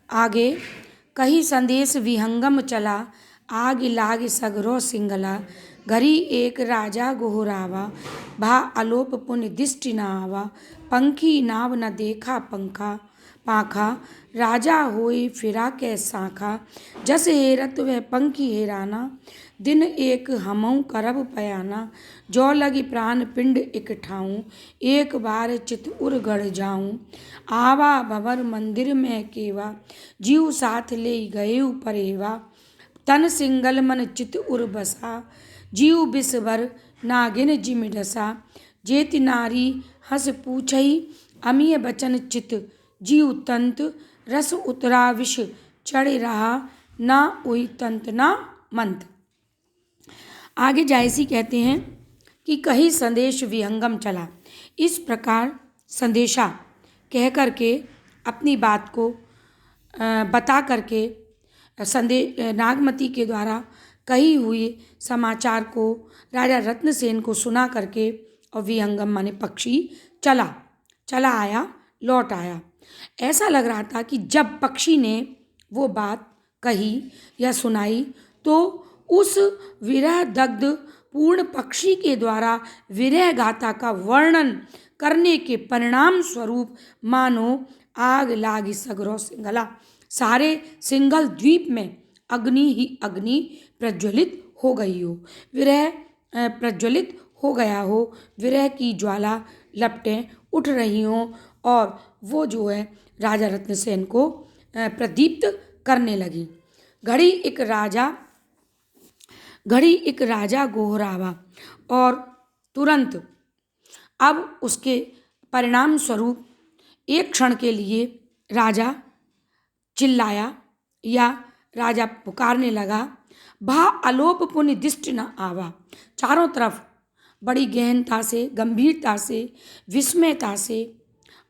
आगे कही संदेश विहंगम चला, आग लाग सगरो सिंगला। घरी एक राजा गोहरावा, भा अलोप पुण्य दिष्टि न आवा। पंखी नाव न देखा पंखा पाखा, राजा होई फिरा कै साखा। जस हेरत वह पंखी हेराना, दिन एक हमऊ करब पयाना। जो लगी प्राण पिंड इक ठाऊं, एक बार चित उर गढ़ जाऊं। आवा भंवर मंदिर में केवा, जीव साथ ले गए परेवा। तन सिंगल मन चित उर बसा, जीव बिसबर नागिन जिमि डसा। जेति नारी हस पूछई, अमिय बचन चित जीव तंत। रस उतरा विष चढ़ रहा, ना उई तंत ना मंत। आगे जायसी कहते हैं कि कही संदेश विहंगम चला। इस प्रकार संदेशा कह करके अपनी बात को बता करके नागमती के द्वारा कही हुई समाचार को राजा रत्नसेन को सुना करके, और विहंगम माने पक्षी चला आया, लौट आया। ऐसा लग रहा था कि जब पक्षी ने वो बात कही या सुनाई, तो उस विरह दग्ध पूर्ण पक्षी के द्वारा विरह गाथा का वर्णन करने के परिणाम स्वरूप मानो आग लागी सगरो सिंगला, सारे सिंघल द्वीप में अग्नि ही अग्नि प्रज्वलित हो गई हो, विरह प्रज्वलित हो गया हो, विरह की ज्वाला लपटें उठ रही हों, और वो जो है राजा रत्नसेन को प्रदीप्त करने लगी। घड़ी एक राजा गोहरावा, और तुरंत अब उसके परिणाम स्वरूप एक क्षण के लिए राजा चिल्लाया या राजा पुकारने लगा, भा अलोप पुण्य दिष्टि न आवा। चारों तरफ बड़ी गहनता से, गंभीरता से, विस्मयता से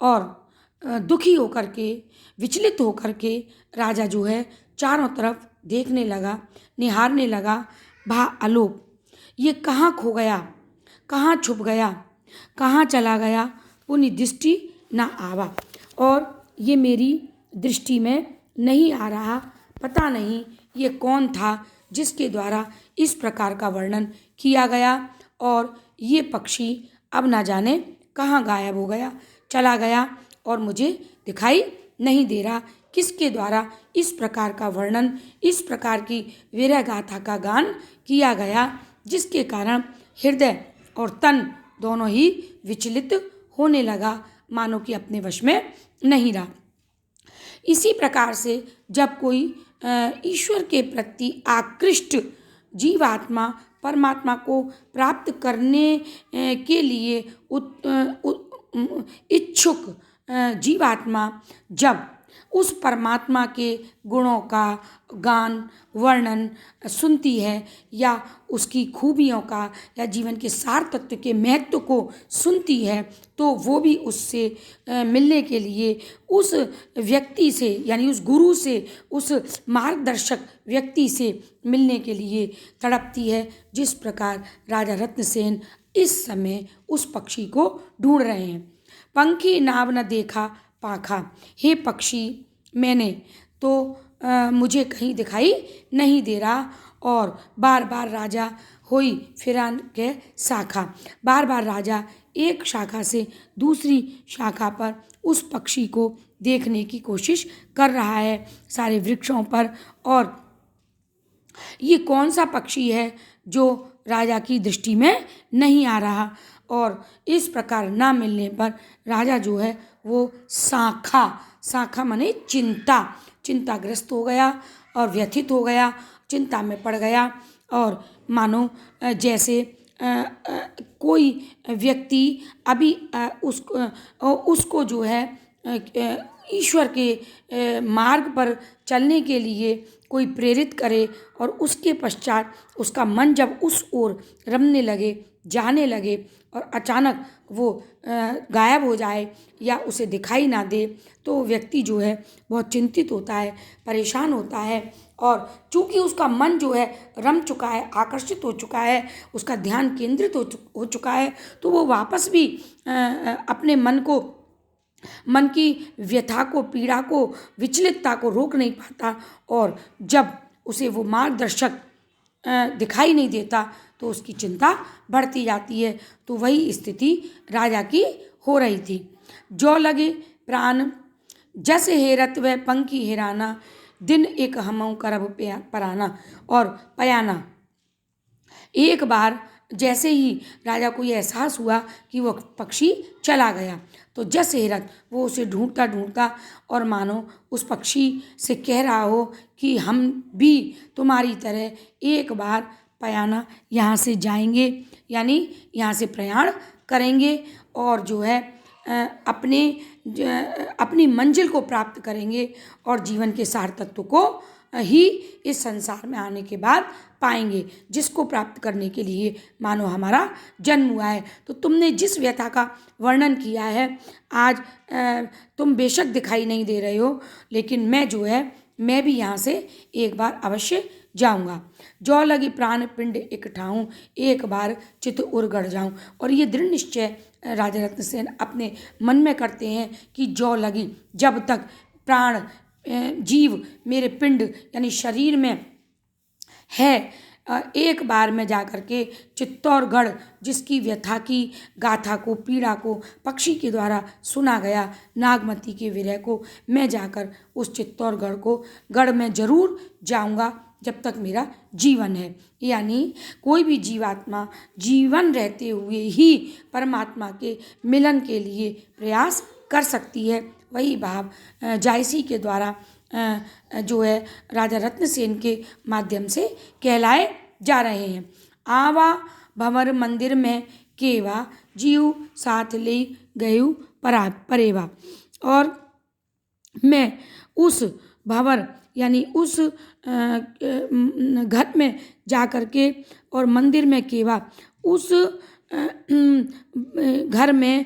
और दुखी होकर के, विचलित होकर के राजा जो है चारों तरफ देखने लगा, निहारने लगा। भा अलोप, ये कहाँ खो गया, कहाँ छुप गया, कहाँ चला गया, पुण्य दृष्टि न आवा, और ये मेरी दृष्टि में नहीं आ रहा। पता नहीं ये कौन था जिसके द्वारा इस प्रकार का वर्णन किया गया, और ये पक्षी अब ना जाने कहाँ गायब हो गया, चला गया, और मुझे दिखाई नहीं दे रहा। किसके द्वारा इस प्रकार का वर्णन, इस प्रकार की विरह गाथा का गान किया गया, जिसके कारण हृदय और तन दोनों ही विचलित होने लगा, मानो कि अपने वश में नहीं रहा। इसी प्रकार से जब कोई ईश्वर के प्रति आकृष्ट जीवात्मा परमात्मा को प्राप्त करने के लिए इच्छुक जीवात्मा जब उस परमात्मा के गुणों का गान वर्णन सुनती है, या उसकी खूबियों का, या जीवन के सार तत्व के महत्व को सुनती है, तो वो भी उससे मिलने के लिए उस व्यक्ति से, यानी उस गुरु से, उस मार्गदर्शक व्यक्ति से मिलने के लिए तड़पती है। जिस प्रकार राजा रत्नसेन इस समय उस पक्षी को ढूंढ रहे हैं। पंखी नाव न देखा पाखा, हे पक्षी मैंने तो मुझे कहीं दिखाई नहीं दे रहा, और बार बार राजा होई फिरान के शाखा, बार बार राजा एक शाखा से दूसरी शाखा पर उस पक्षी को देखने की कोशिश कर रहा है, सारे वृक्षों पर। और ये कौन सा पक्षी है जो राजा की दृष्टि में नहीं आ रहा, और इस प्रकार ना मिलने पर राजा जो है वो शाखा माने चिंताग्रस्त हो गया और व्यथित हो गया, चिंता में पड़ गया, और मानो जैसे कोई व्यक्ति अभी उसको जो है ईश्वर के मार्ग पर चलने के लिए कोई प्रेरित करे, और उसके पश्चात उसका मन जब उस ओर रमने लगे, जाने लगे, और अचानक वो गायब हो जाए या उसे दिखाई ना दे, तो व्यक्ति जो है बहुत चिंतित होता है, परेशान होता है। और चूँकि उसका मन जो है रम चुका है, आकर्षित हो चुका है, उसका ध्यान केंद्रित हो चुका है, तो वो वापस भी अपने मन को मन की व्यथा को, पीड़ा को, विचलितता को रोक नहीं पाता, और जब उसे वो मार्गदर्शक दिखाई नहीं देता तो उसकी चिंता बढ़ती जाती है। तो वही स्थिति राजा की हो रही थी। जो लगे प्राण जैसे हेरत वह पंखी हेराना, दिन एक हमऊ करब पराना। और पयाना, एक बार जैसे ही राजा को ये एहसास हुआ कि वह पक्षी चला गया, तो जस हेरत वो उसे ढूंढता ढूंढता, और मानो उस पक्षी से कह रहा हो कि हम भी तुम्हारी तरह एक बार पयाना यहाँ से जाएंगे, यानी यहाँ से प्रयाण करेंगे, और जो है अपनी मंजिल को प्राप्त करेंगे, और जीवन के सार तत्व को ही इस संसार में आने के बाद पाएंगे, जिसको प्राप्त करने के लिए मानो हमारा जन्म हुआ है। तो तुमने जिस व्यथा का वर्णन किया है आज, तुम बेशक दिखाई नहीं दे रहे हो, लेकिन मैं जो है मैं भी यहाँ से एक बार अवश्य जाऊँगा। जो लगी प्राण पिंड इकठाऊँ, एक बार चित उर गड़ जाऊँ। और ये दृढ़ निश्चय राजा रत्नसेन अपने मन में करते हैं कि जो लगी, जब तक प्राण जीव मेरे पिंड यानी शरीर में है, एक बार में जाकर के चित्तौड़गढ़, जिसकी व्यथा की गाथा को, पीड़ा को पक्षी के द्वारा सुना गया, नागमती के विरह को, मैं जाकर उस चित्तौड़गढ़ को गढ़ में जरूर जाऊंगा जब तक मेरा जीवन है। यानी कोई भी जीवात्मा जीवन रहते हुए ही परमात्मा के मिलन के लिए प्रयास कर सकती है। वही भाव जायसी के द्वारा जो है राजा रत्नसेन के माध्यम से कहलाए जा रहे हैं। आवा भंवर मंदिर में केवा, जीव साथ ले गयु परेवा। और मैं उस भंवर यानी उस घर में जा कर के, और मंदिर में केवा, उस घर में,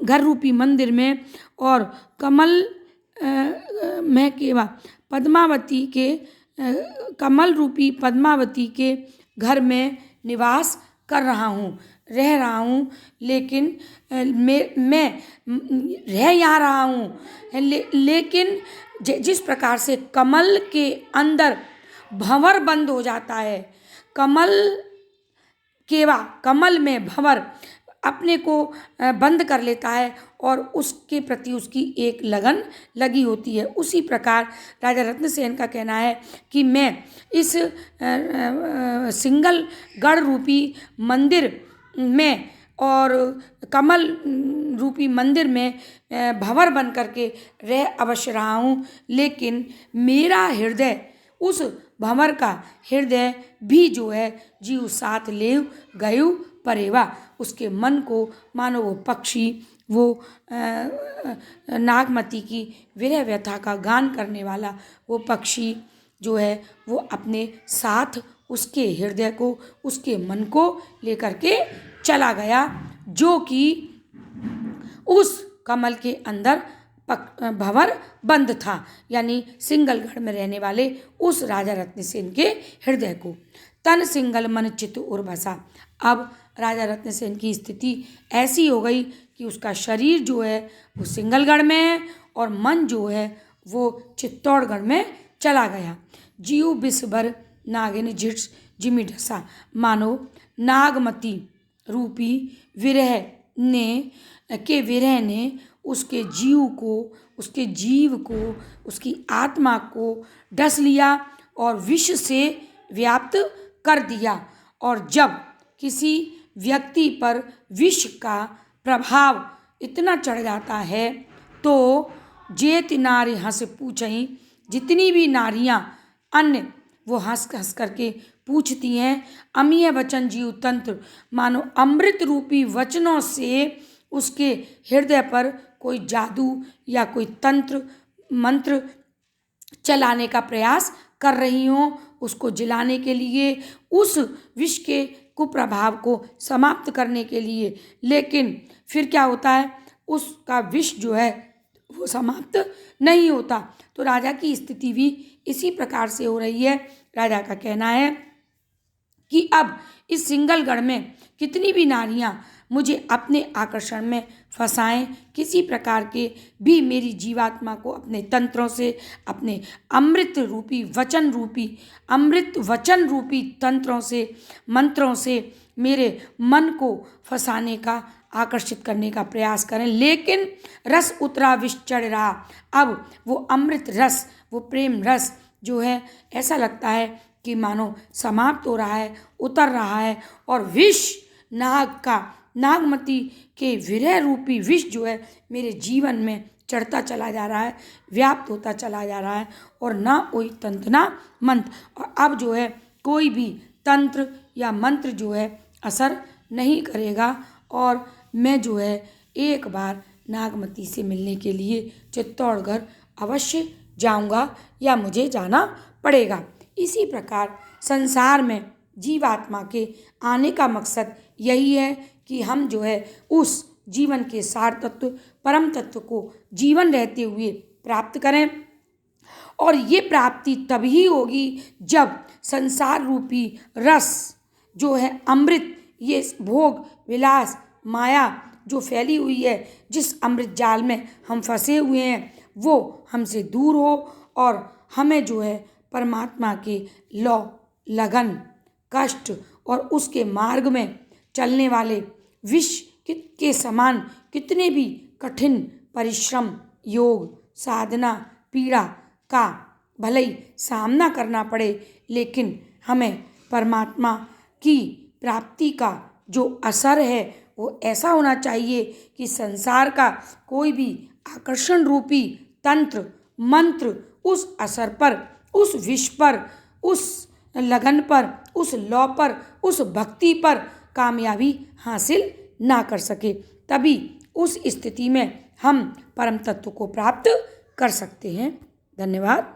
घर रूपी मंदिर में, और कमल में केवा, पद्मावती के, कमल रूपी पद्मावती के घर में निवास कर रहा हूँ, रह रहा हूँ। लेकिन मैं रह यहाँ रहा हूँ, लेकिन जिस प्रकार से कमल के अंदर भंवर बंद हो जाता है, कमल में भंवर अपने को बंद कर लेता है, और उसके प्रति उसकी एक लगन लगी होती है, उसी प्रकार राजा रत्नसेन का कहना है कि मैं इस सिंगलगढ़ रूपी मंदिर में और कमल रूपी मंदिर में भंवर बन करके रह अवश्य रहा हूँ, लेकिन मेरा हृदय, उस भंवर का हृदय भी जो है जीव साथ ले गयु परेवा, उसके मन को मानो वो पक्षी, वो नागमती की विरह व्यथा का गान करने वाला वो पक्षी जो है वो अपने साथ उसके हृदय को, उसके मन को लेकर के चला गया, जो कि उस कमल के अंदर भंवर बंद था, यानी सिंगलगढ़ में रहने वाले उस राजा रत्नसेन के हृदय को। तन सिंगल मन चित्त उर बसा। अब राजा रत्नसेन की स्थिति ऐसी हो गई कि उसका शरीर जो है वो सिंगलगढ़ में है, और मन जो है वो चित्तौड़गढ़ में चला गया। जीव बिस्बर नागिन झिट जिमि ढसा। मानो नागमती रूपी विरह ने उसके जीव को, उसकी आत्मा को डस लिया और विष से व्याप्त कर दिया। और जब किसी व्यक्ति पर विष का प्रभाव इतना चढ़ जाता है तो जेत नारी हंस पूछहीं, जितनी भी नारियां अन्य वो हंस हंस करके पूछती हैं। अमीय वचन जीव तंत्र, मानो अमृत रूपी वचनों से उसके हृदय पर कोई जादू या कोई तंत्र मंत्र चलाने का प्रयास कर रही हों, उसको जिलाने के लिए, उस विष के कुप्रभाव को समाप्त करने के लिए। लेकिन फिर क्या होता है, उसका विष जो है वो समाप्त नहीं होता। तो राजा की स्थिति भी इसी प्रकार से हो रही है। राजा का कहना है कि अब इस सिंगलगढ़ में कितनी भी नारियां मुझे अपने आकर्षण में फंसाएं, किसी प्रकार के भी मेरी जीवात्मा को अपने तंत्रों से, अपने अमृत वचन रूपी तंत्रों से, मंत्रों से मेरे मन को फंसाने का, आकर्षित करने का प्रयास करें। लेकिन रस उतरा विष चढ़ रहा। अब वो अमृत रस, वो प्रेम रस जो है, ऐसा लगता है कि मानो समाप्त हो रहा है, उतर रहा है, और विष नागमती के विरह रूपी विष जो है मेरे जीवन में चढ़ता चला जा रहा है, व्याप्त होता चला जा रहा है, और ना कोई तंत्र ना मंत्र। और अब जो है कोई भी तंत्र या मंत्र जो है असर नहीं करेगा, और मैं जो है एक बार नागमती से मिलने के लिए चित्तौड़गढ़ अवश्य जाऊंगा, या मुझे जाना पड़ेगा। इसी प्रकार संसार में जीवात्मा के आने का मकसद यही है कि हम जो है उस जीवन के सार तत्व, परम तत्व को जीवन रहते हुए प्राप्त करें। और ये प्राप्ति तभी होगी जब संसार रूपी रस जो है, अमृत, ये भोग विलास माया जो फैली हुई है, जिस अमृत जाल में हम फंसे हुए हैं, वो हमसे दूर हो, और हमें जो है परमात्मा के लौ लगन कष्ट और उसके मार्ग में चलने वाले विष के समान कितने भी कठिन परिश्रम, योग, साधना, पीड़ा का भले ही सामना करना पड़े, लेकिन हमें परमात्मा की प्राप्ति का जो असर है वो ऐसा होना चाहिए कि संसार का कोई भी आकर्षण रूपी तंत्र मंत्र उस असर पर, उस विष पर, उस लगन पर, उस लौ पर, उस भक्ति पर कामयाबी हासिल ना कर सके। तभी उस स्थिति में हम परम तत्व को प्राप्त कर सकते हैं। धन्यवाद।